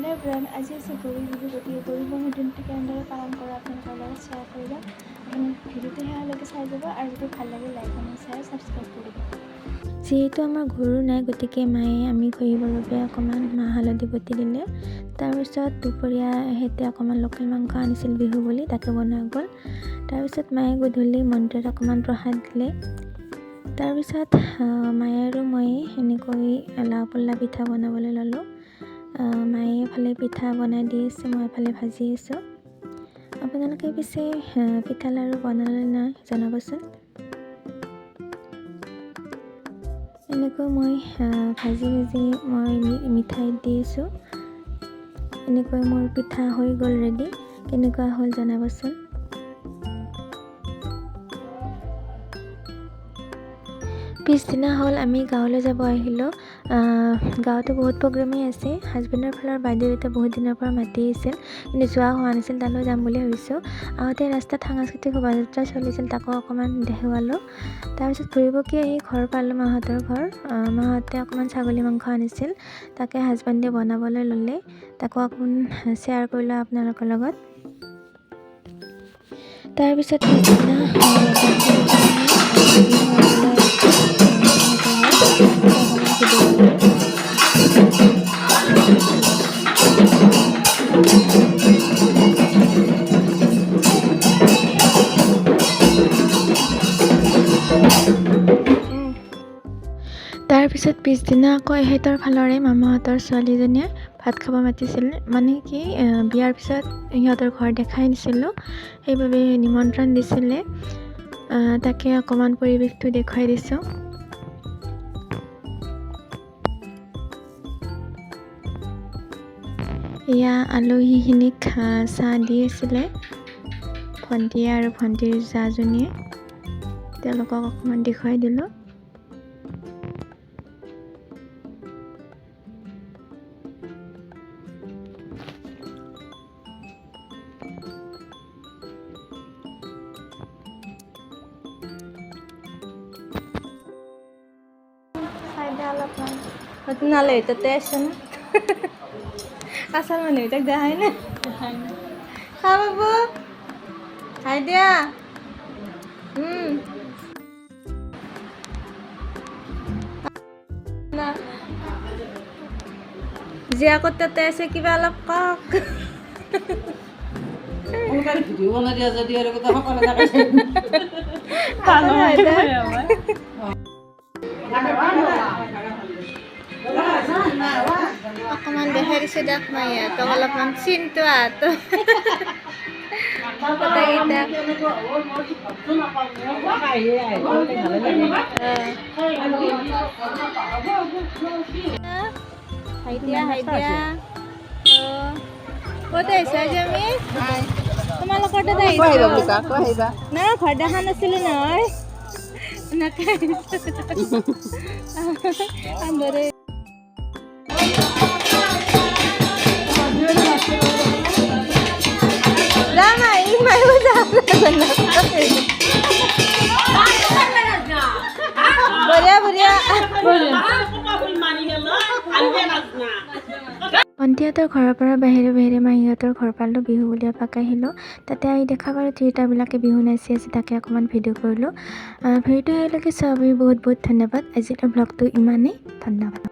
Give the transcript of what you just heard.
Hello' everyone, আজি আছে গৰু বিহু। গতিকে গৰু বিহুৰ দিনটো কেনেদৰে পালন কৰোঁ আপোনালোকৰ লগত শ্বেয়াৰ কৰি যাম। আপুনি ভিডিঅ'টো শেষলৈকে চাই যাব আৰু যদি ভাল লাগে লাইক কমেণ্ট শ্বেয়াৰ ছাবস্ক্ৰাইব কৰি দিব। যিহেতু আমাৰ গৰু নাই, গতিকে মায়ে আমি ঘঁহিবৰ বাবে অকণমান মাহ হালধি বটি দিলে। তাৰপিছত দুপৰীয়া সেতে অকণমান লোকেল মাংস আনিছিল বিহু বুলি, তাকে বনোৱা গ'ল। তাৰপিছত মায়ে গধূলি মন্দিৰত অকণমান প্ৰসাদ দিলে। তাৰপিছত মায়ে আৰু মই এনেকৈ লাও পল্লা পিঠা বনাবলৈ ল'লোঁ। মায়ে এফালে পিঠা বনাই দি আছে, মই এফালে ভাজি আছোঁ। আপোনালোকে পিছে পিঠা লাড়ু বনালে নাই জনাবচোন। এনেকৈ মই ভাজি মই মিঠাই দি আছোঁ। এনেকৈ মোৰ পিঠা হৈ গ'ল ৰেডি। কেনেকুৱা হ'ল জনাবচোন। পিছদিনা হ'ল আমি গাঁৱলৈ যাব আহিলোঁ। গাঁৱতো বহুত প্ৰগ্ৰেমেই আছে। হাজবেণ্ডৰ ফালৰ বাইদেউহঁতে বহুত দিনৰ পৰা মাতি আছিল, কিন্তু যোৱা হোৱা নাছিল। তালৈ যাম বুলি ভাবিছোঁ। আহোঁতে ৰাস্তাত সাংস্কৃতিক শোভাযাত্ৰা চলিছিল, তাকো অকণমান দেখুৱালোঁ। তাৰপিছত ঘূৰি পকি আহি ঘৰ পালোঁ, মাহঁতৰ ঘৰ। মাহঁতে অকণমান ছাগলী মাংস আনিছিল, তাকে হাজবেণ্ডে বনাবলৈ ল'লে। তাকো অকণমান শ্বেয়াৰ কৰিলোঁ আপোনালোকৰ লগত। তাৰপিছত পিছদিনা পিছদিনা আকৌ এহেঁতৰ ফালৰে মামাহঁতৰ ছোৱালীজনীয়ে ভাত খাব মাতিছিল। মানে কি বিয়াৰ পিছত সিহঁতৰ ঘৰ দেখাই নিছিলোঁ, সেইবাবে নিমন্ত্ৰণ দিছিলে। তাকে অকণমান পৰিৱেশটো দেখুৱাই দিছোঁ। এয়া আলহীখিনিক চাহ দি আছিলে ভণ্টিয়ে আৰু ভণ্টিৰ জাজনীয়ে। তেওঁলোকক অকণমান দেখুৱাই দিলোঁ। অলপমান নালে তাতে আছে না আচাৰ মানুহ তাক দেখাই না খা বাবু খাই দিয়া। জীয়াকত তাতে আছে, কিবা অলপ কক। ভিডিঅ' বনাই দিয়া যদি আৰু কথা সকলে অকণমান দেখাই দিছোঁ দিয়ক মায়ে তক অলপমান চিনটো আহটো হাই দিয়া ক'ত আহিছা আজি আমি? তোমালোকৰ তাতে আহিছোঁ না, ঘৰ দেখা নাছিলোঁ নহয়। এনেকৈ ভণ্টিহঁতৰ ঘৰৰ পৰা বাহিৰে মাহীহঁতৰ ঘৰ পালোঁ। বিহু বুলি এপাক আহিলোঁ। তাতে আহি দেখা পালোঁ তিৰোতাবিলাকে বিহু নাচি আছে, তাকে অকণমান ভিডিঅ' কৰিলোঁ। ভিডিঅ'টো আহিলৈকে চাবলৈ বহুত ধন্যবাদ। আজিৰ ব্লগটো ইমানেই। ধন্যবাদ।